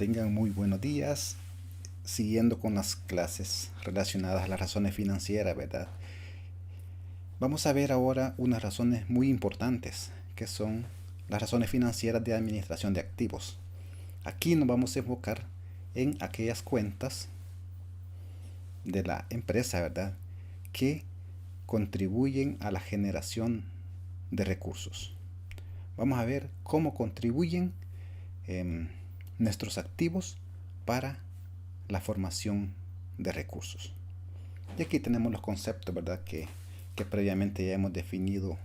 Tengan muy buenos días. Siguiendo con las clases relacionadas a las razones financieras, ¿verdad? Vamos a ver ahora unas razones muy importantes, que son las razones financieras de administración de activos. Aquí nos vamos a enfocar en aquellas cuentas de la empresa, ¿verdad?, que contribuyen a la generación de recursos. Vamos a ver cómo contribuyen nuestros activos para la formación de recursos. Y aquí tenemos los conceptos, ¿verdad?, que previamente ya hemos definido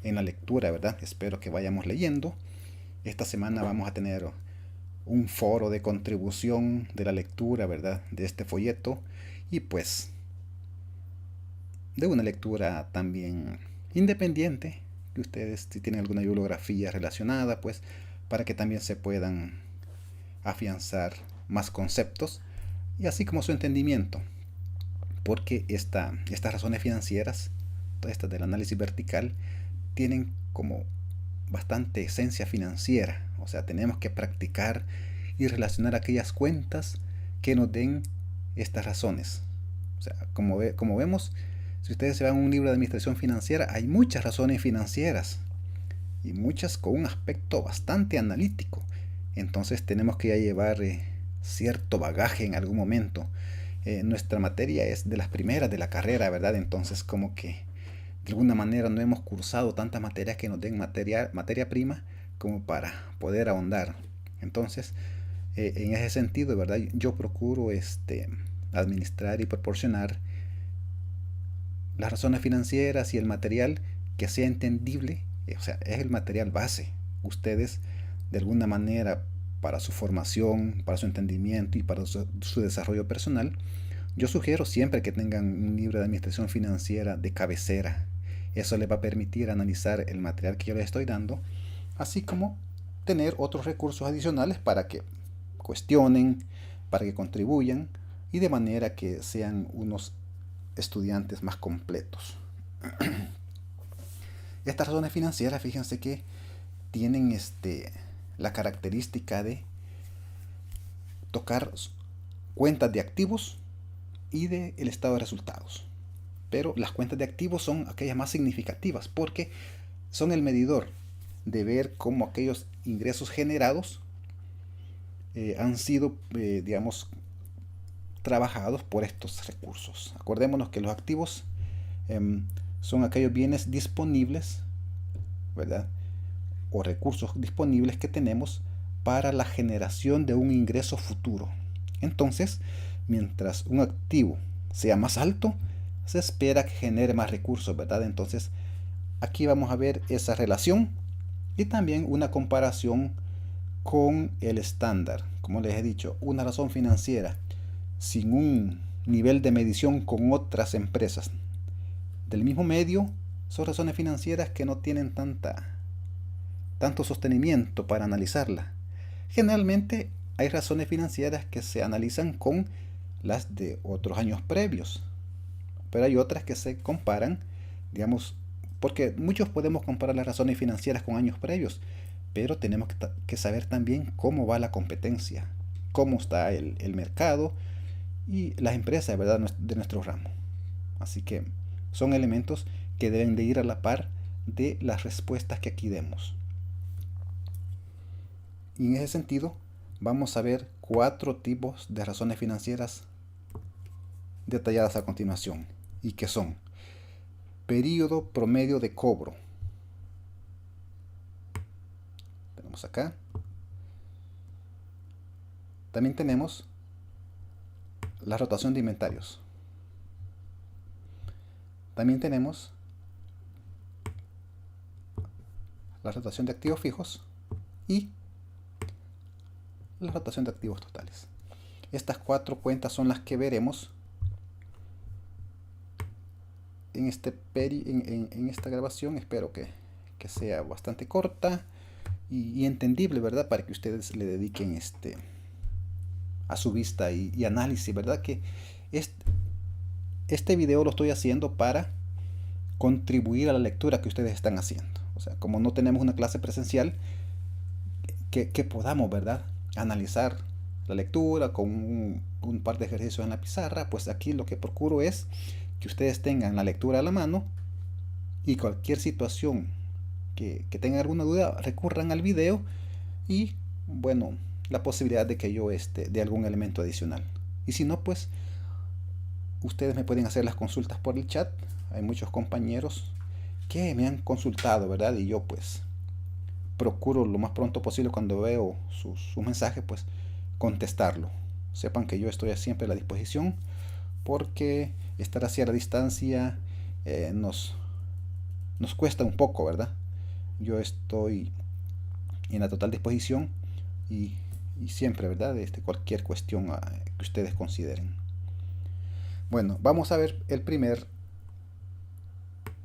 en la lectura, ¿verdad? Espero que vayamos leyendo. Esta semana vamos a tener un foro de contribución de la lectura, ¿verdad?, de este folleto, y pues de una lectura también independiente, que ustedes, si tienen alguna bibliografía relacionada, pues para que también se puedan afianzar más conceptos y así como su entendimiento, porque estas razones financieras, todas estas del análisis vertical, tienen como bastante esencia financiera. O sea, tenemos que practicar y relacionar aquellas cuentas que nos den estas razones. O sea, como vemos, si ustedes se van a un libro de administración financiera, hay muchas razones financieras y muchas con un aspecto bastante analítico. Entonces tenemos que ya llevar cierto bagaje en algún momento. Nuestra materia es de las primeras de la carrera, ¿verdad? Entonces como que de alguna manera no hemos cursado tantas materias que nos den materia prima como para poder ahondar. Entonces, en ese sentido, ¿verdad?, yo procuro administrar y proporcionar las razones financieras y el material que sea entendible. O sea, es el material base. Ustedes, de alguna manera, para su formación, para su entendimiento y para su desarrollo personal, yo sugiero siempre que tengan un libro de administración financiera de cabecera. Eso les va a permitir analizar el material que yo les estoy dando, así como tener otros recursos adicionales para que cuestionen, para que contribuyan y de manera que sean unos estudiantes más completos. Estas razones financieras, fíjense que tienen la característica de tocar cuentas de activos y del estado de resultados. Pero las cuentas de activos son aquellas más significativas porque son el medidor de ver cómo aquellos ingresos generados han sido, digamos, trabajados por estos recursos. Acordémonos que los activos son aquellos bienes disponibles, ¿verdad?, o recursos disponibles que tenemos para la generación de un ingreso futuro. Entonces, mientras un activo sea más alto, se espera que genere más recursos, ¿verdad? Entonces, aquí vamos a ver esa relación y también una comparación con el estándar. Como les he dicho, una razón financiera sin un nivel de medición con otras empresas del mismo medio son razones financieras que no tienen tanto sostenimiento para analizarla. Generalmente hay razones financieras que se analizan con las de otros años previos, pero hay otras que se comparan, digamos, porque muchos podemos comparar las razones financieras con años previos, pero tenemos que saber también cómo va la competencia, cómo está el mercado y las empresas, ¿verdad?, de nuestro ramo. Así que son elementos que deben de ir a la par de las respuestas que aquí demos. Y en ese sentido, vamos a ver 4 tipos de razones financieras detalladas a continuación, y que son: período promedio de cobro. Tenemos acá. También tenemos la rotación de inventarios. También tenemos la rotación de activos fijos y la rotación de activos totales. Estas 4 cuentas son las que veremos en esta grabación. Espero que sea bastante corta y entendible, ¿verdad?, para que ustedes le dediquen a su vista y análisis, ¿verdad? Que este video lo estoy haciendo para contribuir a la lectura que ustedes están haciendo. O sea, como no tenemos una clase presencial, que podamos, ¿verdad?, analizar la lectura, con un par de ejercicios en la pizarra, pues aquí lo que procuro es que ustedes tengan la lectura a la mano y cualquier situación que tengan alguna duda, recurran al video y, bueno, la posibilidad de que yo de algún elemento adicional. Y si no, pues ustedes me pueden hacer las consultas por el chat. Hay muchos compañeros que me han consultado, ¿verdad? Y yo pues procuro lo más pronto posible cuando veo sus mensajes, pues contestarlo. Sepan que yo estoy siempre a la disposición porque estar así a la distancia nos cuesta un poco, ¿verdad? Yo estoy en la total disposición y, y siempre, ¿verdad? Cualquier cuestión que ustedes consideren. Bueno, vamos a ver el primer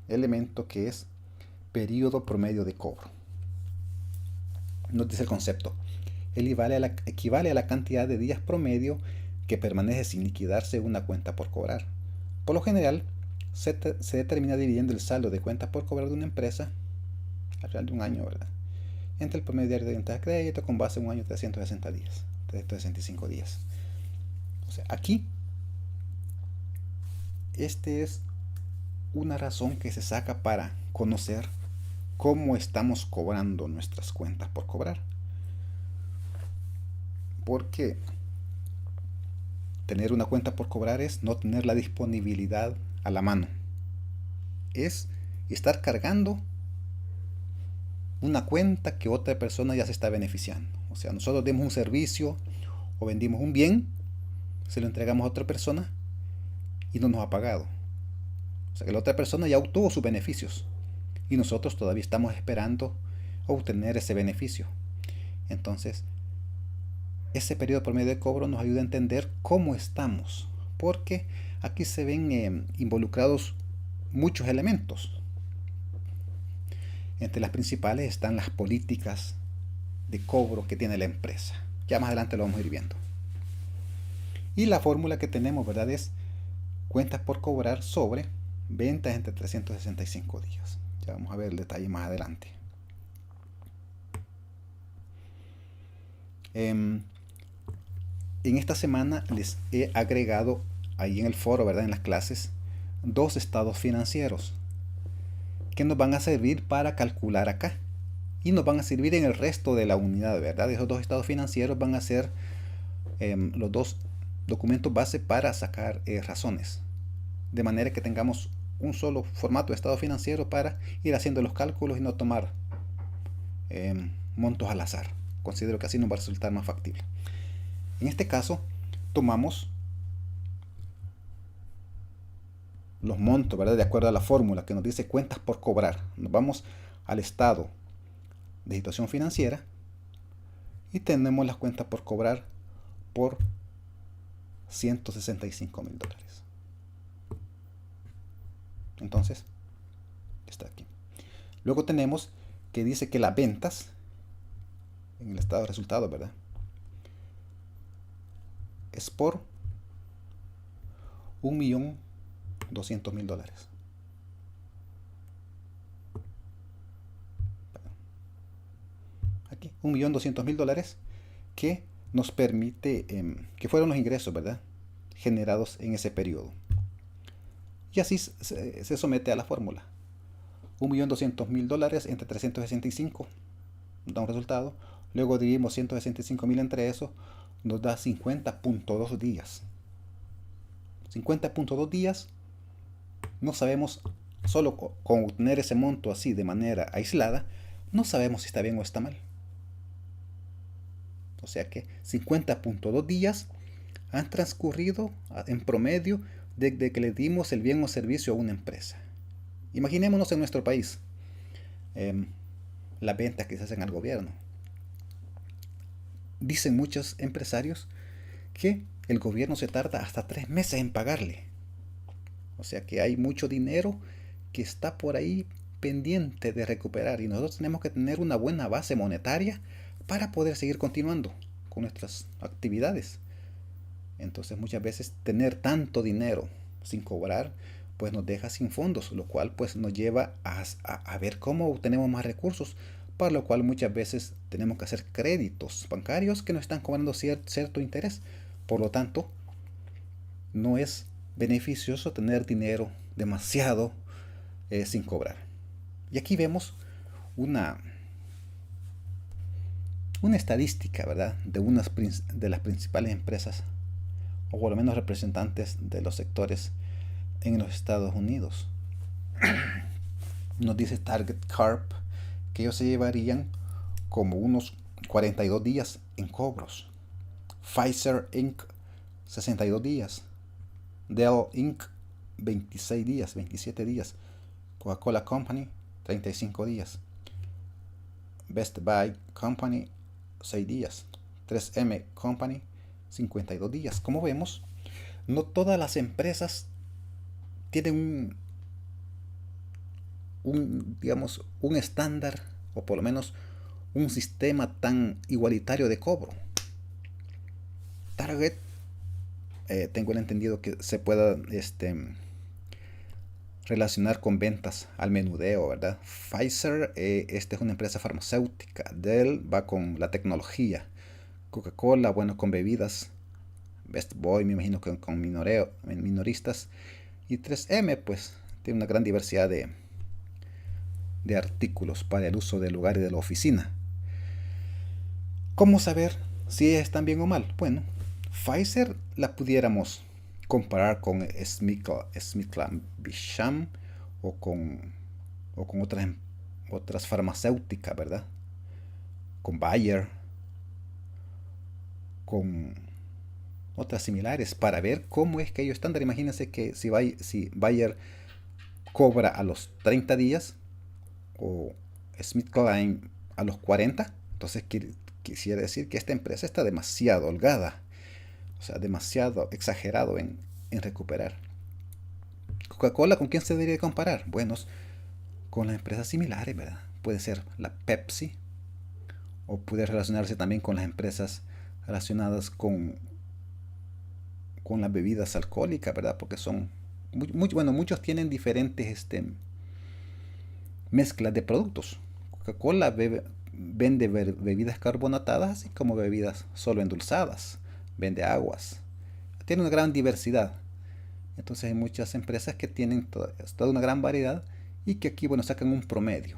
elemento, que es periodo promedio de cobro. Nos dice el concepto: equivale a la cantidad de días promedio que permanece sin liquidarse una cuenta por cobrar. Por lo general, se determina dividiendo el saldo de cuentas por cobrar de una empresa al final de un año, ¿verdad?, entre el promedio diario de venta de crédito con base en un año de 360 días, 365 días. O sea, aquí, es una razón que se saca para conocer cómo estamos cobrando nuestras cuentas por cobrar. Porque tener una cuenta por cobrar es no tener la disponibilidad a la mano. Es estar cargando una cuenta que otra persona ya se está beneficiando. O sea, nosotros demos un servicio o vendimos un bien, se lo entregamos a otra persona y no nos ha pagado. O sea que la otra persona ya obtuvo sus beneficios y nosotros todavía estamos esperando obtener ese beneficio. Entonces, ese periodo promedio de cobro nos ayuda a entender cómo estamos, porque aquí se ven involucrados muchos elementos. Entre las principales están las políticas de cobro que tiene la empresa. Ya más adelante lo vamos a ir viendo. Y la fórmula que tenemos, ¿verdad?, es cuentas por cobrar sobre ventas entre 365 días. Ya vamos a ver el detalle más adelante. En esta semana les he agregado ahí en el foro, ¿verdad?, en las clases, 2 estados financieros que nos van a servir para calcular acá y nos van a servir en el resto de la unidad, ¿verdad? Esos 2 estados financieros van a ser los 2 documentos base para sacar razones, de manera que tengamos un solo formato de estado financiero para ir haciendo los cálculos y no tomar montos al azar. Considero que así nos va a resultar más factible. En este caso, tomamos los montos, ¿verdad?, de acuerdo a la fórmula que nos dice cuentas por cobrar. Nos vamos al estado de situación financiera y tenemos las cuentas por cobrar por $165,000. Entonces, está aquí. Luego tenemos que dice que las ventas, en el estado de resultados, ¿verdad?, es por $1.200.000. Aquí, $1.200.000 que nos permite, que fueron los ingresos, ¿verdad?, generados en ese periodo. Y así se somete a la fórmula. $1.200.000 entre 365 da un resultado. Luego dividimos 165.000 entre eso, nos da 50.2 días. 50.2 días, no sabemos, solo con obtener ese monto así de manera aislada, no sabemos si está bien o está mal. O sea que 50.2 días han transcurrido en promedio desde que le dimos el bien o servicio a una empresa. Imaginémonos en nuestro país las ventas que se hacen al gobierno. Dicen muchos empresarios que el gobierno se tarda hasta 3 meses en pagarle. O sea que hay mucho dinero que está por ahí pendiente de recuperar y nosotros tenemos que tener una buena base monetaria para poder seguir continuando con nuestras actividades. Entonces muchas veces tener tanto dinero sin cobrar pues nos deja sin fondos, lo cual pues nos lleva a ver cómo obtenemos más recursos para lo cual muchas veces tenemos que hacer créditos bancarios que nos están cobrando cierto interés. Por lo tanto, no es beneficioso tener dinero demasiado sin cobrar. Y aquí vemos una, una estadística, ¿verdad?, de las principales empresas, o por lo menos representantes de los sectores en los Estados Unidos. Nos dice Target Corp que ellos se llevarían como unos 42 días en cobros. Pfizer Inc. 62 días. Dell Inc. 26 días, 27 días. Coca-Cola Company 35 días. Best Buy Company 6 días. 3M Company 52 días. Como vemos, no todas las empresas tienen digamos, un estándar, o por lo menos un sistema tan igualitario de cobro. Target, tengo el entendido que se pueda relacionar con ventas al menudeo, ¿verdad? Pfizer, esta es una empresa farmacéutica. Dell va con la tecnología. Coca-Cola, bueno, con bebidas. Best Boy, me imagino que con minoristas. Y 3M, pues, tiene una gran diversidad de artículos para el uso del lugar y de la oficina. ¿Cómo saber si están bien o mal? Bueno, Pfizer la pudiéramos comparar con SmithKline o con otras farmacéuticas, ¿verdad? Con Bayer, con otras similares, para ver cómo es que ellos están. Imagínense que si Bayer cobra a los 30 días o SmithKline a los 40, entonces quisiera decir que esta empresa está demasiado holgada, o sea, demasiado exagerado en recuperar. Coca-Cola, ¿con quién se debería comparar? Bueno, con las empresas similares, ¿verdad? Puede ser la Pepsi, o puede relacionarse también con las empresas relacionadas con las bebidas alcohólicas, ¿verdad? Porque son bueno, muchos tienen diferentes mezclas de productos. Coca-Cola vende bebidas carbonatadas, así como bebidas solo endulzadas, vende aguas, tiene una gran diversidad. Entonces hay muchas empresas que tienen toda una gran variedad y que aquí, bueno, sacan un promedio.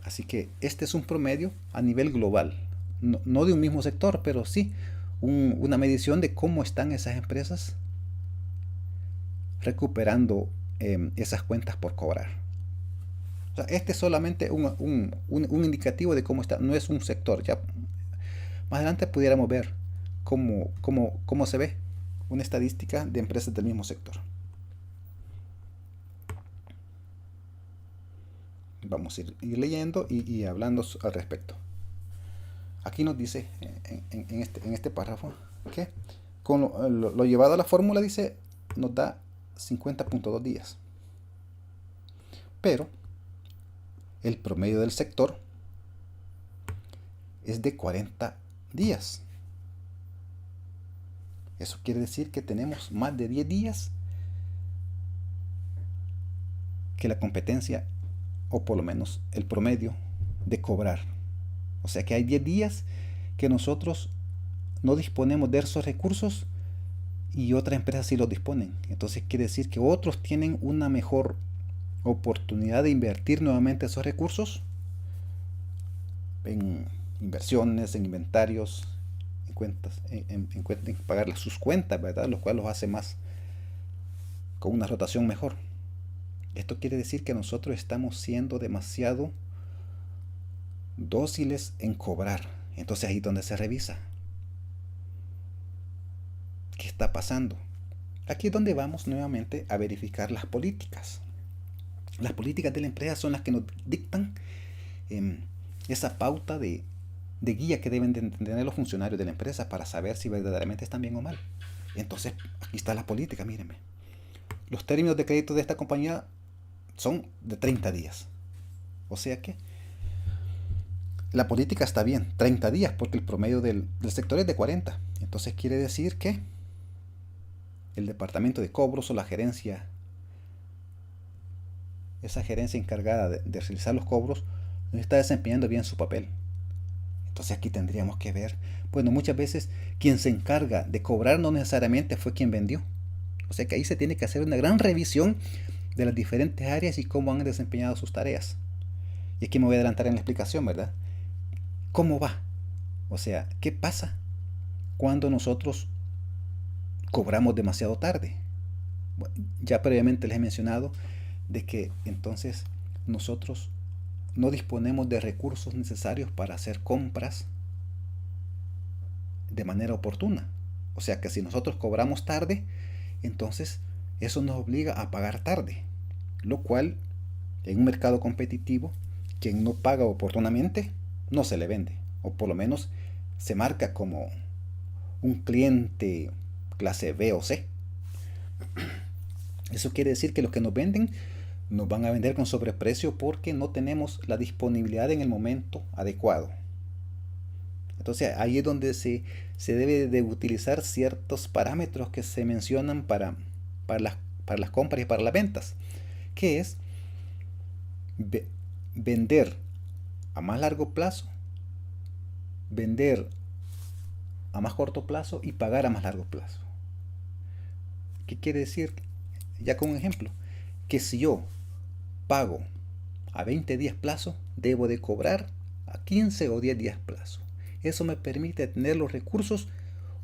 Así que este es un promedio a nivel global, no de un mismo sector, pero sí una medición de cómo están esas empresas recuperando esas cuentas por cobrar. O sea, este es solamente un indicativo de cómo está, no es un sector. Ya más adelante pudiéramos ver cómo se ve una estadística de empresas del mismo sector. Vamos a ir leyendo y hablando al respecto. Aquí nos dice en este párrafo que con lo llevado a la fórmula, dice, nos da 50.2 días. Pero el promedio del sector es de 40 días. Eso quiere decir que tenemos más de 10 días que la competencia, o por lo menos el promedio de cobrar. O sea que hay 10 días que nosotros no disponemos de esos recursos y otras empresas sí los disponen. Entonces quiere decir que otros tienen una mejor oportunidad de invertir nuevamente esos recursos en inversiones, en inventarios, en cuentas, en pagar sus cuentas, ¿verdad? Lo cual los hace más con una rotación mejor. Esto quiere decir que nosotros estamos siendo demasiado dóciles en cobrar. Entonces ahí es donde se revisa qué está pasando. Aquí es donde vamos nuevamente a verificar las políticas. Las políticas de la empresa son las que nos dictan esa pauta de guía que deben de tener los funcionarios de la empresa para saber si verdaderamente están bien o mal. Entonces, aquí está la política, mírenme. Los términos de crédito de esta compañía son de 30 días. O sea que la política está bien, 30 días, porque el promedio del sector es de 40. Entonces quiere decir que el departamento de cobros o la gerencia, esa gerencia encargada de realizar los cobros, no está desempeñando bien su papel. Entonces aquí tendríamos que ver, bueno, muchas veces quien se encarga de cobrar no necesariamente fue quien vendió. O sea que ahí se tiene que hacer una gran revisión de las diferentes áreas y cómo han desempeñado sus tareas. Y aquí me voy a adelantar en la explicación, ¿verdad? ¿Cómo va? O sea, ¿qué pasa cuando nosotros cobramos demasiado tarde? Bueno, ya previamente les he mencionado de que entonces nosotros no disponemos de recursos necesarios para hacer compras de manera oportuna. O sea que si nosotros cobramos tarde, entonces eso nos obliga a pagar tarde, lo cual en un mercado competitivo, quien no paga oportunamente no se le vende, o por lo menos se marca como un cliente clase B o C. Eso quiere decir que los que nos venden nos van a vender con sobreprecio porque no tenemos la disponibilidad en el momento adecuado. Entonces ahí es donde se debe de utilizar ciertos parámetros que se mencionan para las compras y para las ventas, que es vender a más largo plazo, vender a más corto plazo y pagar a más largo plazo. ¿Qué quiere decir? Ya con un ejemplo, que si yo pago a 20 días plazo, debo de cobrar a 15 o 10 días plazo. Eso me permite tener los recursos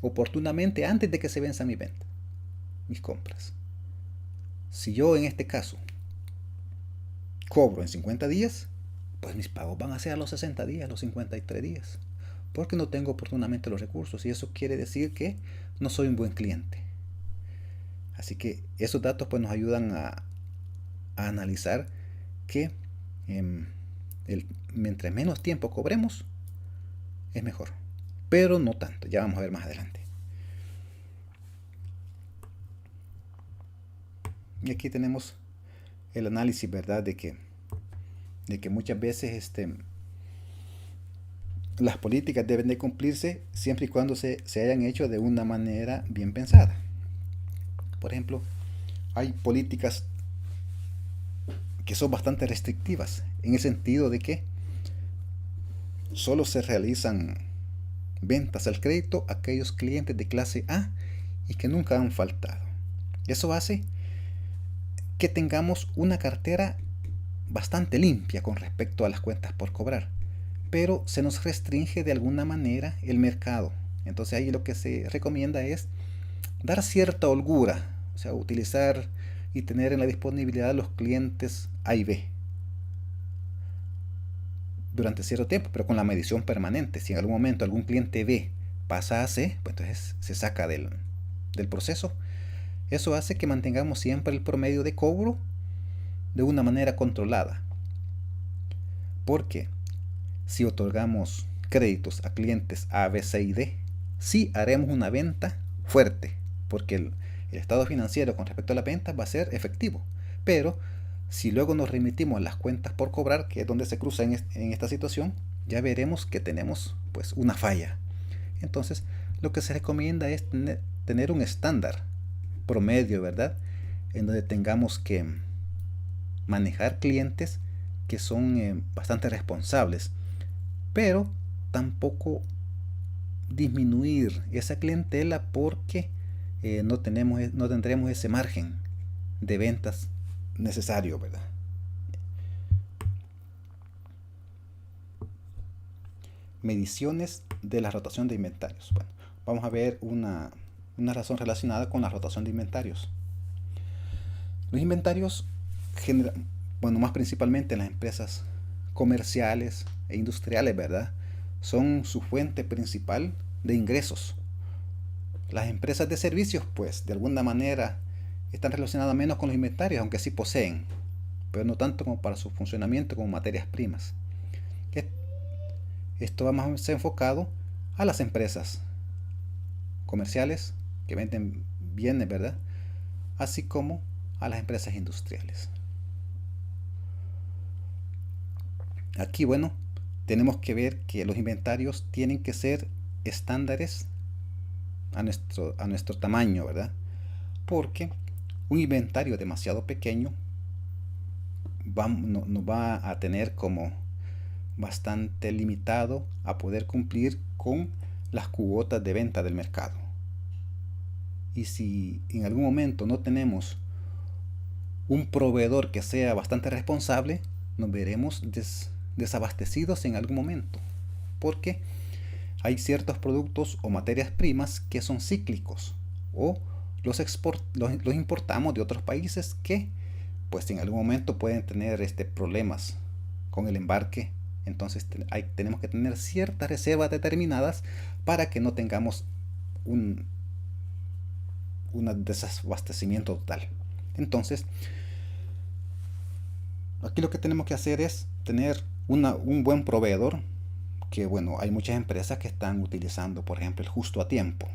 oportunamente antes de que se venza mi venta, mis compras. Si yo en este caso cobro en 50 días, pues mis pagos van a ser a los 60 días, a los 53 días, porque no tengo oportunamente los recursos y eso quiere decir que no soy un buen cliente. Así que esos datos pues nos ayudan a analizar que mientras menos tiempo cobremos es mejor, pero no tanto, ya vamos a ver más adelante. Y aquí tenemos el análisis, ¿verdad? De que muchas veces las políticas deben de cumplirse siempre y cuando se hayan hecho de una manera bien pensada. Por ejemplo, hay políticas que son bastante restrictivas, en el sentido de que solo se realizan ventas al crédito a aquellos clientes de clase A y que nunca han faltado. Eso hace que tengamos una cartera bastante limpia con respecto a las cuentas por cobrar, pero se nos restringe de alguna manera el mercado. Entonces ahí lo que se recomienda es dar cierta holgura, o sea, utilizar y tener en la disponibilidad los clientes A y B durante cierto tiempo, pero con la medición permanente. Si en algún momento algún cliente B pasa a C, pues entonces se saca del proceso. Eso hace que mantengamos siempre el promedio de cobro de una manera controlada. Porque si otorgamos créditos a clientes A, B, C y D, sí haremos una venta fuerte, porque el estado financiero con respecto a la venta va a ser efectivo. Pero si luego nos remitimos a las cuentas por cobrar, que es donde se cruza en esta situación, ya veremos que tenemos pues una falla. Entonces, lo que se recomienda es tener un estándar promedio, ¿verdad? En donde tengamos que manejar clientes que son bastante responsables, pero tampoco disminuir esa clientela porque no tendremos ese margen de ventas necesario, ¿verdad? Mediciones de la rotación de inventarios. Bueno, vamos a ver una razón relacionada con la rotación de inventarios. Los inventarios bueno, más principalmente en las empresas comerciales e industriales, ¿verdad? Son su fuente principal de ingresos. Las empresas de servicios, pues, de alguna manera están relacionadas menos con los inventarios, aunque sí poseen, pero no tanto como para su funcionamiento como materias primas. Esto va más enfocado a las empresas comerciales que venden bienes, ¿verdad? Así como a las empresas industriales. Aquí, bueno, tenemos que ver que los inventarios tienen que ser estándares a nuestro tamaño, ¿verdad? Porque un inventario demasiado pequeño nos va a tener como bastante limitado a poder cumplir con las cuotas de venta del mercado. Y si en algún momento no tenemos un proveedor que sea bastante responsable, nos veremos desabastecidos en algún momento, porque hay ciertos productos o materias primas que son cíclicos, o los importamos de otros países que pues en algún momento pueden tener problemas con el embarque. Entonces tenemos que tener ciertas reservas determinadas para que no tengamos un desabastecimiento total. Entonces, aquí lo que tenemos que hacer es tener un buen proveedor, que bueno, hay muchas empresas que están utilizando, por ejemplo, el justo a tiempo,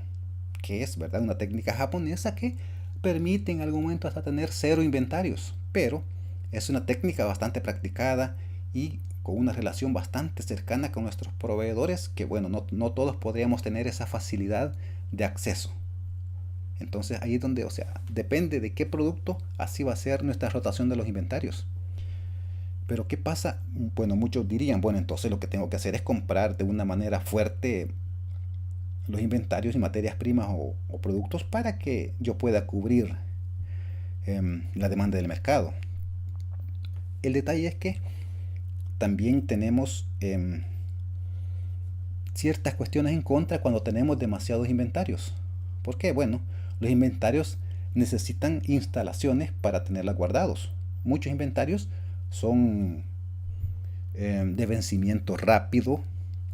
que es, ¿verdad?, una técnica japonesa que permite en algún momento hasta tener cero inventarios, pero es una técnica bastante practicada y con una relación bastante cercana con nuestros proveedores, que bueno, no todos podríamos tener esa facilidad de acceso. Entonces ahí es donde, o sea, depende de qué producto, así va a ser nuestra rotación de los inventarios. Pero ¿qué pasa? Bueno, muchos dirían, bueno, entonces lo que tengo que hacer es comprar de una manera fuerte los inventarios y materias primas o productos para que yo pueda cubrir la demanda del mercado. El detalle es que también tenemos ciertas cuestiones en contra cuando tenemos demasiados inventarios. ¿Por qué? Bueno, los inventarios necesitan instalaciones para tenerlos guardados. Muchos inventarios son de vencimiento rápido,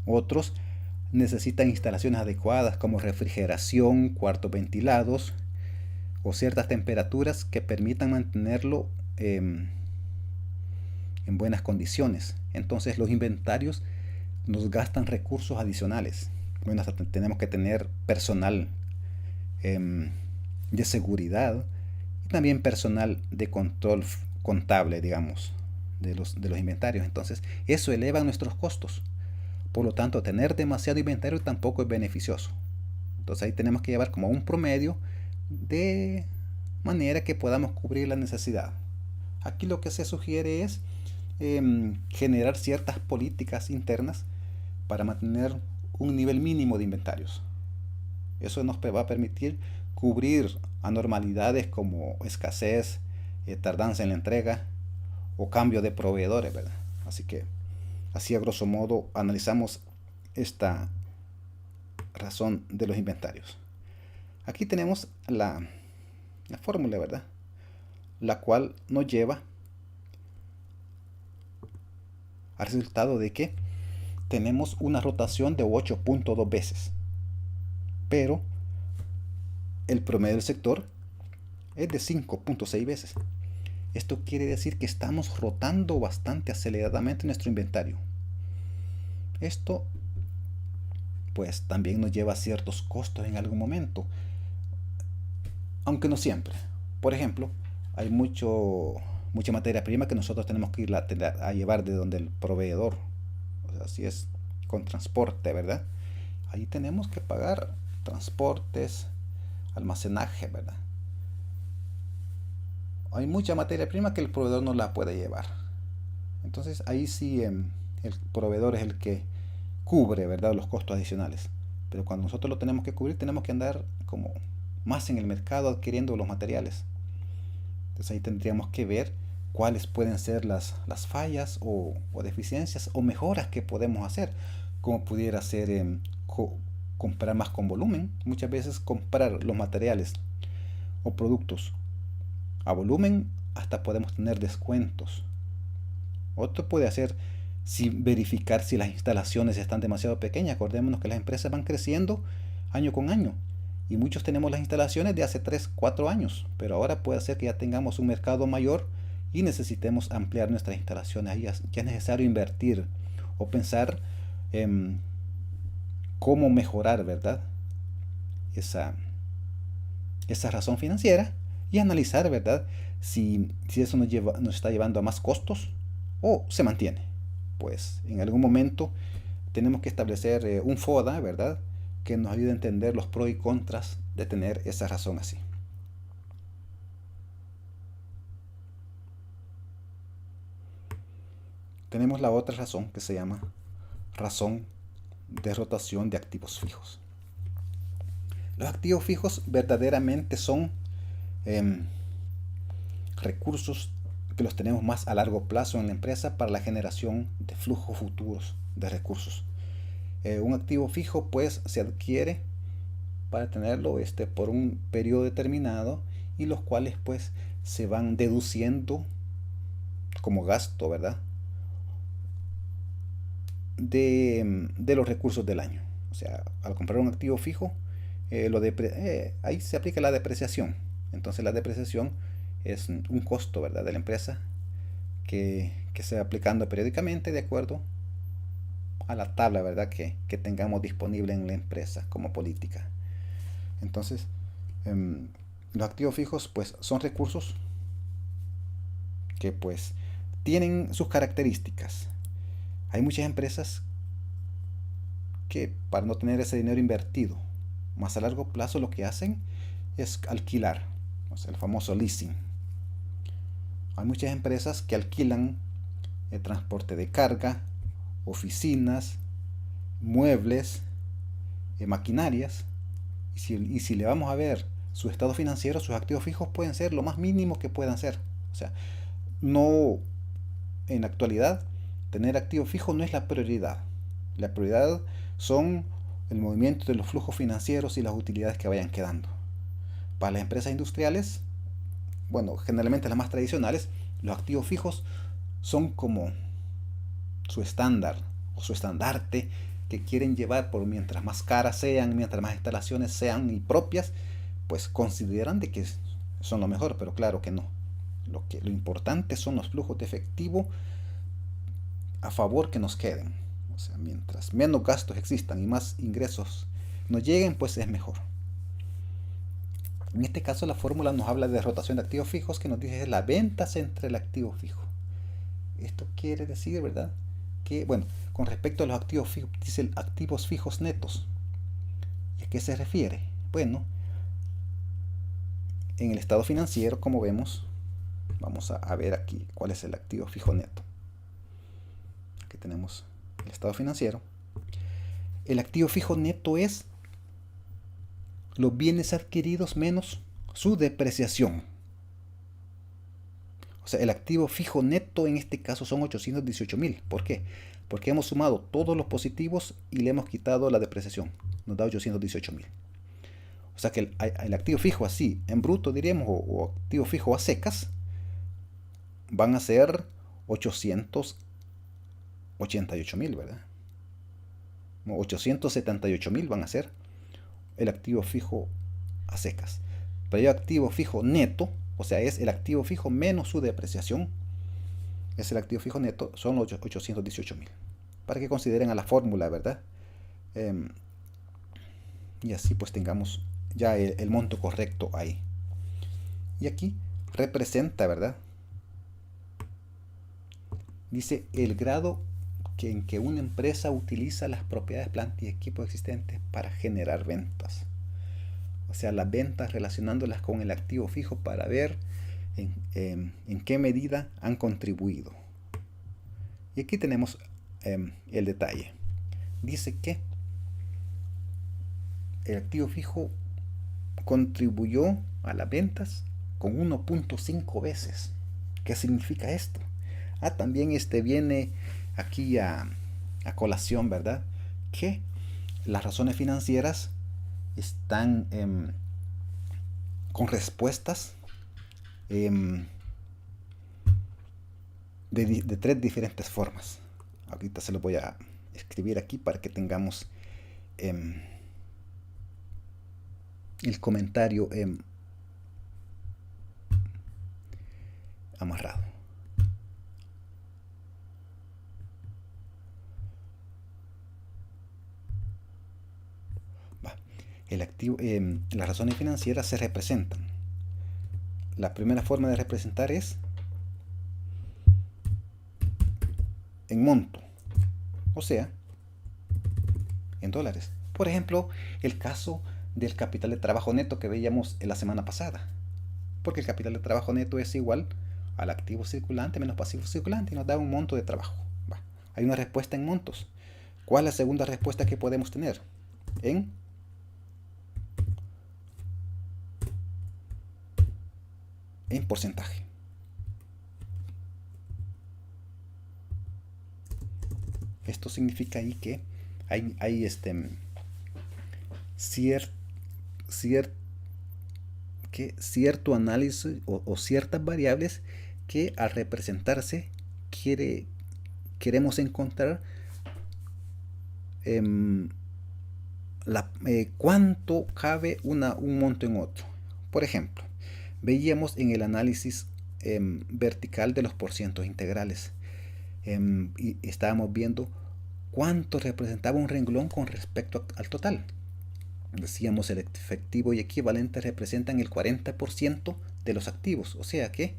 otros necesitan instalaciones adecuadas como refrigeración, cuartos ventilados o ciertas temperaturas que permitan mantenerlo en buenas condiciones. Entonces los inventarios nos gastan recursos adicionales. Bueno, hasta tenemos que tener personal de seguridad y también personal de control contable, digamos, de los inventarios. Entonces eso eleva nuestros costos. Por lo tanto, tener demasiado inventario tampoco es beneficioso. Entonces ahí tenemos que llevar como un promedio de manera que podamos cubrir la necesidad. Aquí lo que se sugiere es generar ciertas políticas internas para mantener un nivel mínimo de inventarios. Eso nos va a permitir cubrir anormalidades como escasez, tardanza en la entrega o cambio de proveedores, ¿verdad? Así que, así a grosso modo, analizamos esta razón de los inventarios. Aquí tenemos la fórmula, ¿verdad?, la cual nos lleva al resultado de que tenemos una rotación de 8.2 veces, pero el promedio del sector es de 5.6 veces. Esto quiere decir que estamos rotando bastante aceleradamente nuestro inventario. Esto pues también nos lleva a ciertos costos en algún momento, aunque no siempre. Por ejemplo, hay mucha materia prima que nosotros tenemos que ir a llevar de donde el proveedor. O sea, si es con transporte, ¿verdad? Ahí tenemos que pagar transportes, almacenaje, ¿verdad? Hay mucha materia prima que el proveedor no la puede llevar. Entonces ahí sí el proveedor es el que cubre, ¿verdad?, los costos adicionales. Pero cuando nosotros lo tenemos que cubrir, tenemos que andar como más en el mercado adquiriendo los materiales. Entonces ahí tendríamos que ver cuáles pueden ser las fallas o deficiencias o mejoras que podemos hacer. Como pudiera ser comprar más con volumen. Muchas veces comprar los materiales o productos a volumen hasta podemos tener descuentos. Otro puede hacer verificar si las instalaciones están demasiado pequeñas. Acordémonos que las empresas van creciendo año con año y muchos tenemos las instalaciones de hace 3, 4 años, pero ahora puede ser que ya tengamos un mercado mayor y necesitemos ampliar nuestras instalaciones. Ya es necesario invertir o pensar cómo mejorar, ¿verdad?, esa razón financiera y analizar, ¿verdad?, si eso nos está llevando a más costos o se mantiene. Pues en algún momento tenemos que establecer un FODA, ¿verdad?, que nos ayude a entender los pros y contras de tener esa razón así. tenemos la otra razón que se llama razón de rotación de activos fijos. Los activos fijos verdaderamente son recursos que los tenemos más a largo plazo en la empresa para la generación de flujos futuros de recursos. Un activo fijo pues se adquiere para tenerlo por un periodo determinado, y los cuales pues se van deduciendo como gasto, ¿verdad?, de los recursos del año. O sea, al comprar un activo fijo, ahí se aplica la depreciación. Entonces la depreciación es un costo, ¿verdad?, de la empresa que se va aplicando periódicamente de acuerdo a la tabla, ¿verdad?, que tengamos disponible en la empresa como política. Entonces, los activos fijos pues son recursos que pues tienen sus características. Hay muchas empresas que, para no tener ese dinero invertido más a largo plazo, lo que hacen es alquilar, o sea, el famoso leasing. Hay muchas empresas que alquilan el transporte de carga, oficinas, muebles, maquinarias, y si le vamos a ver su estado financiero, sus activos fijos pueden ser lo más mínimo que puedan ser. O sea, no, en la actualidad, tener activos fijos no es la prioridad. La prioridad son el movimiento de los flujos financieros y las utilidades que vayan quedando. Para las empresas industriales, bueno, generalmente las más tradicionales, los activos fijos son como su estándar o su estandarte que quieren llevar, por mientras más caras sean, mientras más instalaciones sean y propias, pues consideran de que son lo mejor, pero claro que no. Lo importante son los flujos de efectivo a favor que nos queden. O sea, mientras menos gastos existan y más ingresos nos lleguen, pues es mejor. En este caso la fórmula nos habla de rotación de activos fijos, que nos dice la venta entre el activo fijo. Esto quiere decir, ¿verdad?, que, bueno, con respecto a los activos fijos, dice activos fijos netos. ¿Y a qué se refiere? Bueno, en el estado financiero, como vemos, vamos a ver aquí cuál es el activo fijo neto. Aquí tenemos el estado financiero. El activo fijo neto es los bienes adquiridos menos su depreciación. O sea, el activo fijo neto en este caso son 818.000. ¿Por qué? Porque hemos sumado todos los positivos y le hemos quitado la depreciación. Nos da 818.000. O sea que el activo fijo así, en bruto diríamos, o activo fijo a secas, van a ser 888.000, ¿verdad? 878.000 van a ser el activo fijo a secas. Pero el activo fijo neto, o sea, es el activo fijo menos su depreciación, es el activo fijo neto, son 818.000. Para que consideren a la fórmula, ¿verdad? Y así pues tengamos ya el monto correcto ahí. Y aquí representa, ¿verdad?, dice el grado en que una empresa utiliza las propiedades, plantas y equipos existentes para generar ventas. O sea, las ventas relacionándolas con el activo fijo para ver en qué medida han contribuido. Y aquí tenemos el detalle. Dice que el activo fijo contribuyó a las ventas con 1.5 veces. ¿Qué significa esto? También viene aquí a colación, ¿verdad?, que las razones financieras están con respuestas de 3 diferentes formas. Ahorita se lo voy a escribir aquí para que tengamos el comentario amarrado. Las razones financieras se representan. La primera forma de representar es en monto, o sea, en dólares. Por ejemplo, el caso del capital de trabajo neto que veíamos en la semana pasada. Porque el capital de trabajo neto es igual al activo circulante menos pasivo circulante y nos da un monto de trabajo. hay una respuesta en montos. ¿Cuál es la segunda respuesta que podemos tener? En porcentaje. Esto significa ahí que hay cierto análisis o ciertas variables que al representarse queremos encontrar cuánto cabe un monto en otro. Por ejemplo, veíamos en el análisis vertical de los porcientos integrales, y estábamos viendo cuánto representaba un renglón con respecto al total. Decíamos el efectivo y equivalente representan el 40% de los activos, o sea que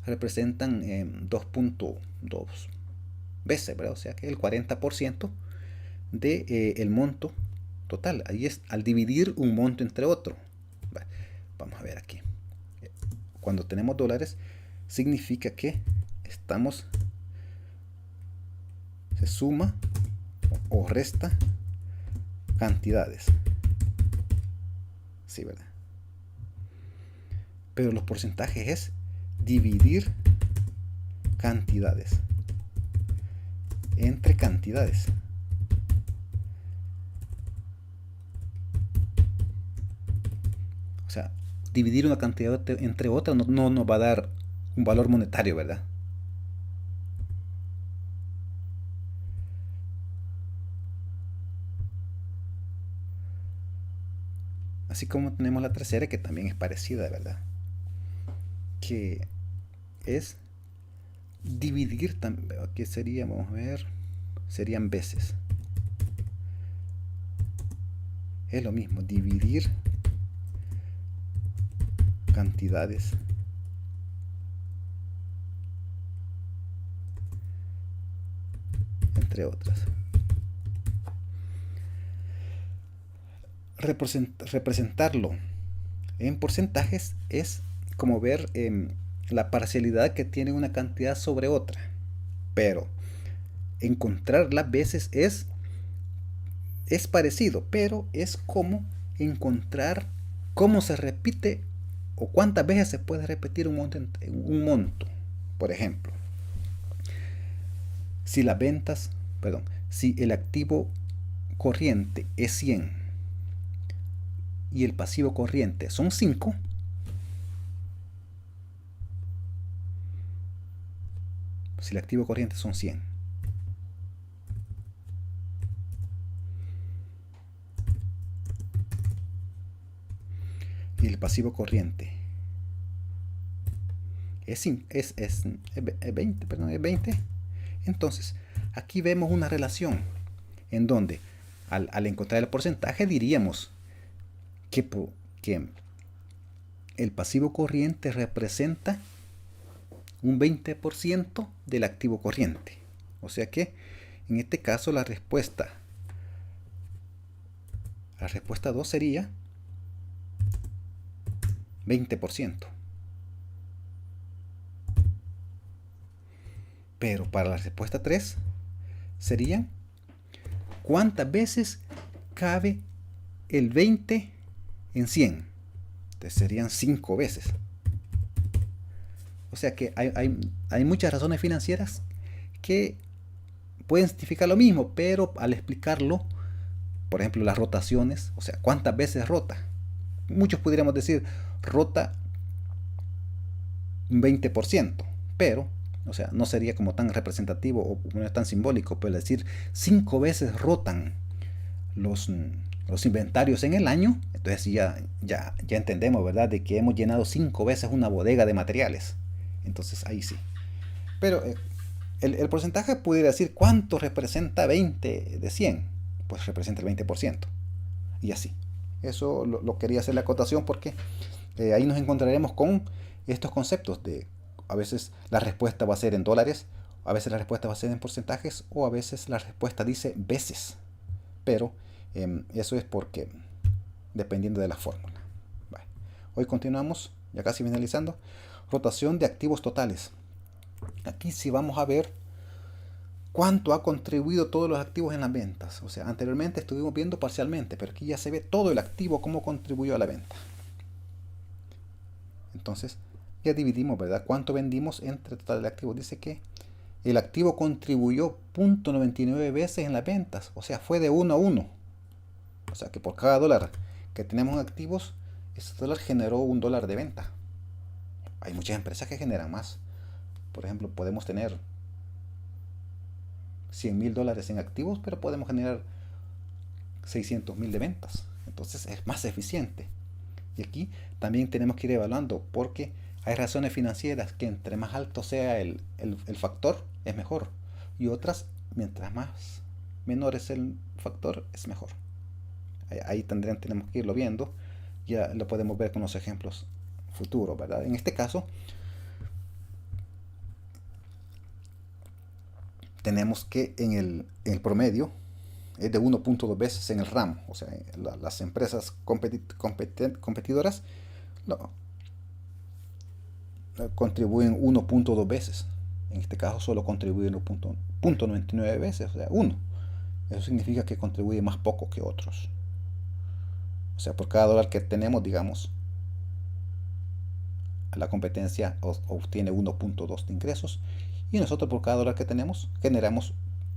representan 2.2 veces, ¿verdad? O sea que el 40% del monto total. Ahí es al dividir un monto entre otro. Vamos a ver aquí. Cuando tenemos dólares, significa que se suma o resta cantidades. Sí, ¿verdad? Pero los porcentajes es dividir cantidades entre cantidades. O sea, dividir una cantidad entre otra no nos va a dar un valor monetario, ¿verdad? Así como tenemos la tercera, que también es parecida, ¿verdad? Que es dividir, aquí sería, vamos a ver, serían veces. Es lo mismo, dividir cantidades entre otras. Representarlo en porcentajes es como ver la parcialidad que tiene una cantidad sobre otra, pero encontrar las veces es parecido, pero es como encontrar cómo se repite o cuántas veces se puede repetir un monto. Por ejemplo, si si el activo corriente es 100 y el pasivo corriente son 5, si el activo corriente son 100 y el pasivo corriente es 20, entonces aquí vemos una relación en donde al encontrar el porcentaje diríamos que el pasivo corriente representa un 20% del activo corriente. O sea que en este caso la respuesta 2 sería 20%. Pero para la respuesta 3 serían ¿cuántas veces cabe el 20 en 100? Entonces serían 5 veces. O sea que hay muchas razones financieras que pueden significar lo mismo, pero al explicarlo, por ejemplo, las rotaciones, o sea, ¿cuántas veces rota? Muchos pudiéramos decir, rota un 20%, pero, o sea, no sería como tan representativo o no es tan simbólico, pero decir 5 veces rotan los inventarios en el año, entonces ya entendemos, ¿verdad?, de que hemos llenado 5 veces una bodega de materiales. Entonces ahí sí. Pero el porcentaje pudiera decir cuánto representa 20 de 100. Pues representa el 20%. Y así. Eso lo quería hacer la acotación porque ahí nos encontraremos con estos conceptos de a veces la respuesta va a ser en dólares, a veces la respuesta va a ser en porcentajes o a veces la respuesta dice veces. Pero eso es porque dependiendo de la fórmula. Vale. Hoy continuamos, ya casi finalizando. Rotación de activos totales. Aquí sí vamos a ver cuánto ha contribuido todos los activos en las ventas. O sea, anteriormente estuvimos viendo parcialmente, pero aquí ya se ve todo el activo, cómo contribuyó a la venta. Entonces, ya dividimos, ¿verdad? ¿Cuánto vendimos entre total de activos? Dice que el activo contribuyó 0.99 veces en las ventas. O sea, fue de 1 a 1. O sea, que por cada dólar que tenemos en activos, ese dólar generó $1 de venta. Hay muchas empresas que generan más. Por ejemplo, podemos tener $100,000 en activos, pero podemos generar 600,000 de ventas. Entonces es más eficiente. Y aquí también tenemos que ir evaluando, porque hay razones financieras que entre más alto sea el factor, es mejor. Y otras, mientras más menor es el factor, es mejor. Ahí tenemos que irlo viendo. Ya lo podemos ver con los ejemplos futuros, ¿verdad? En este caso, tenemos que en el promedio es de 1.2 veces en el ramo. O sea, las empresas competidoras no, contribuyen 1.2 veces. En este caso solo contribuyen 0.99 veces, o sea, 1. Eso significa que contribuye más poco que otros. O sea, por cada dólar que tenemos, digamos, la competencia obtiene 1.2 de ingresos y nosotros por cada dólar que tenemos generamos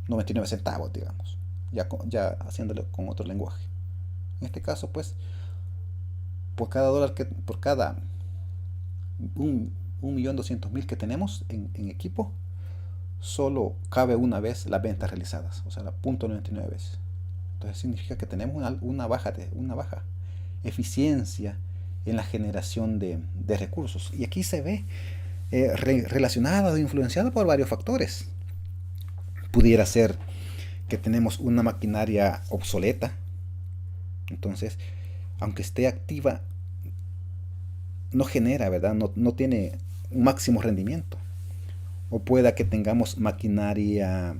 99 centavos, digamos, ya haciéndolo con otro lenguaje. En este caso, pues, por cada 1.200.000 que tenemos en equipo, solo cabe una vez las ventas realizadas, o sea, la 0.99 veces. Entonces significa que tenemos una baja eficiencia en la generación de recursos. Y aquí se ve relacionado o influenciado por varios factores. Pudiera ser que tenemos una maquinaria obsoleta. Entonces, aunque esté activa, no genera, ¿verdad? No tiene un máximo rendimiento. O pueda que tengamos maquinaria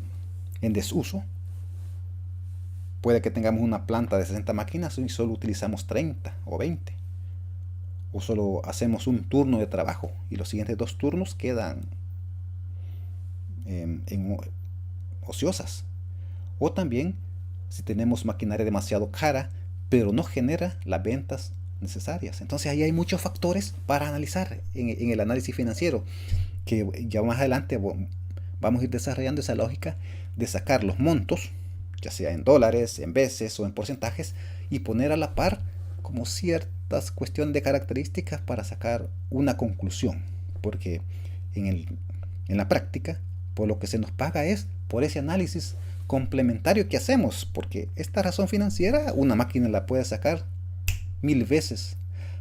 en desuso. Puede que tengamos una planta de 60 máquinas y solo utilizamos 30 o 20. O solo hacemos un turno de trabajo y los siguientes 2 turnos quedan en ociosas. O también si tenemos maquinaria demasiado cara, pero no genera las ventas necesarias. Entonces ahí hay muchos factores para analizar en el análisis financiero, que ya más adelante vamos a ir desarrollando esa lógica de sacar los montos, ya sea en dólares, en veces o en porcentajes, y poner a la par como ciertas cuestiones de características para sacar una conclusión. Porque en la práctica, por lo que se nos paga es por ese análisis complementario que hacemos, porque esta razón financiera una máquina la puede sacar 1000 veces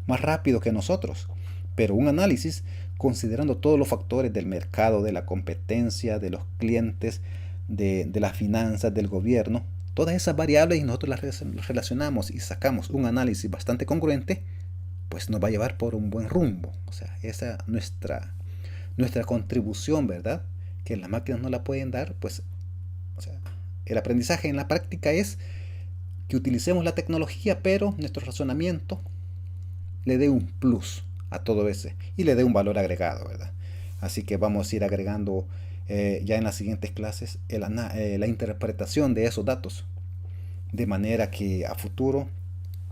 más rápido que nosotros, pero un análisis considerando todos los factores del mercado, de la competencia, de los clientes, de las finanzas, del gobierno, todas esas variables, y nosotros las relacionamos y sacamos un análisis bastante congruente, pues nos va a llevar por un buen rumbo. O sea, esa nuestra contribución, ¿verdad? Que las máquinas no la pueden dar, pues, o sea, el aprendizaje en la práctica es que utilicemos la tecnología, pero nuestro razonamiento le dé un plus a todo ese y le dé un valor agregado, ¿verdad? Así que vamos a ir agregando ya en las siguientes clases la interpretación de esos datos, de manera que a futuro,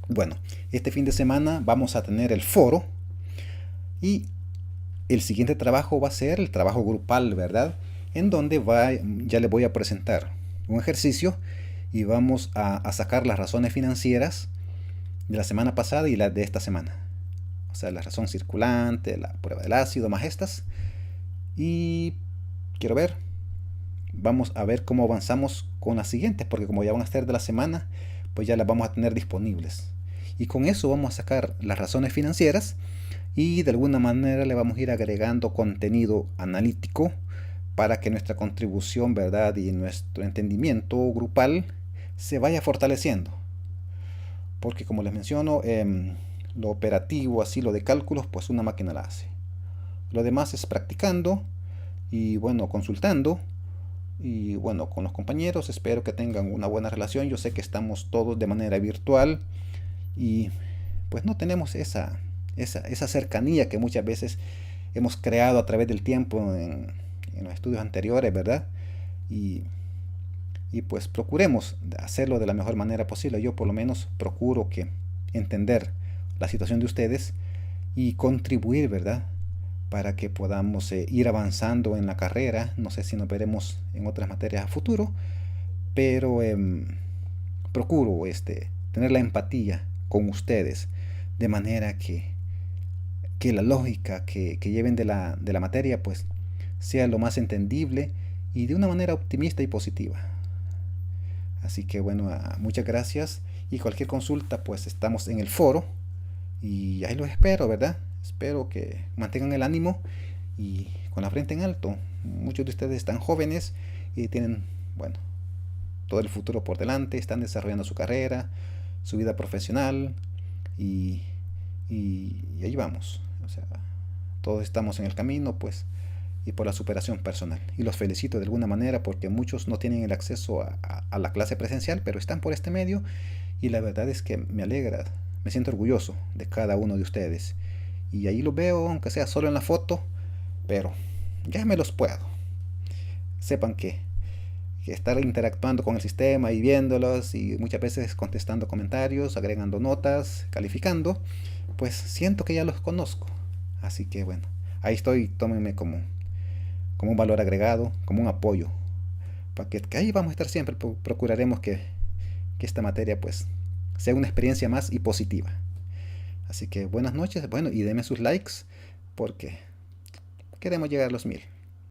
bueno, este fin de semana vamos a tener el foro y el siguiente trabajo va a ser el trabajo grupal, ¿verdad? En donde ya les voy a presentar un ejercicio y vamos a sacar las razones financieras de la semana pasada y las de esta semana. O sea, la razón circulante, la prueba del ácido, más estas. Y vamos a ver cómo avanzamos con las siguientes, porque como ya van a ser de la semana, pues ya las vamos a tener disponibles. Y con eso vamos a sacar las razones financieras y de alguna manera le vamos a ir agregando contenido analítico para que nuestra contribución, ¿verdad? Y nuestro entendimiento grupal se vaya fortaleciendo. Porque como les menciono, lo operativo, así lo de cálculos, pues una máquina la hace. Lo demás es practicando y bueno, consultando y bueno, con los compañeros. Espero que tengan una buena relación. Yo sé que estamos todos de manera virtual y pues no tenemos esa cercanía que muchas veces hemos creado a través del tiempo en los estudios anteriores, ¿verdad? y, y pues procuremos hacerlo de la mejor manera posible. Yo por lo menos procuro que entender la situación de ustedes y contribuir, ¿verdad? Para que podamos ir avanzando en la carrera. No sé si nos veremos en otras materias a futuro, pero procuro tener la empatía con ustedes, de manera que la lógica que lleven de la materia pues sea lo más entendible y de una manera optimista y positiva. Así que bueno, muchas gracias, y cualquier consulta pues estamos en el foro y ahí los espero, ¿verdad? Espero que mantengan el ánimo y con la frente en alto. Muchos de ustedes están jóvenes y tienen, bueno, todo el futuro por delante, están desarrollando su carrera, su vida profesional y, y ahí vamos. O sea, todos estamos en el camino, pues, y por la superación personal. Y los felicito de alguna manera porque muchos no tienen el acceso a la clase presencial, pero están por este medio, y la verdad es que me alegra, me siento orgulloso de cada uno de ustedes. Y ahí los veo, aunque sea solo en la foto, pero ya me los puedo. Sepan que estar interactuando con el sistema y viéndolos y muchas veces contestando comentarios, agregando notas, calificando, pues siento que ya los conozco. Así que bueno, ahí estoy, tómenme como un valor agregado, como un apoyo. Para que ahí vamos a estar siempre, procuraremos que esta materia pues sea una experiencia más y positiva. Así que buenas noches, bueno, y denme sus likes porque queremos llegar a los 1000.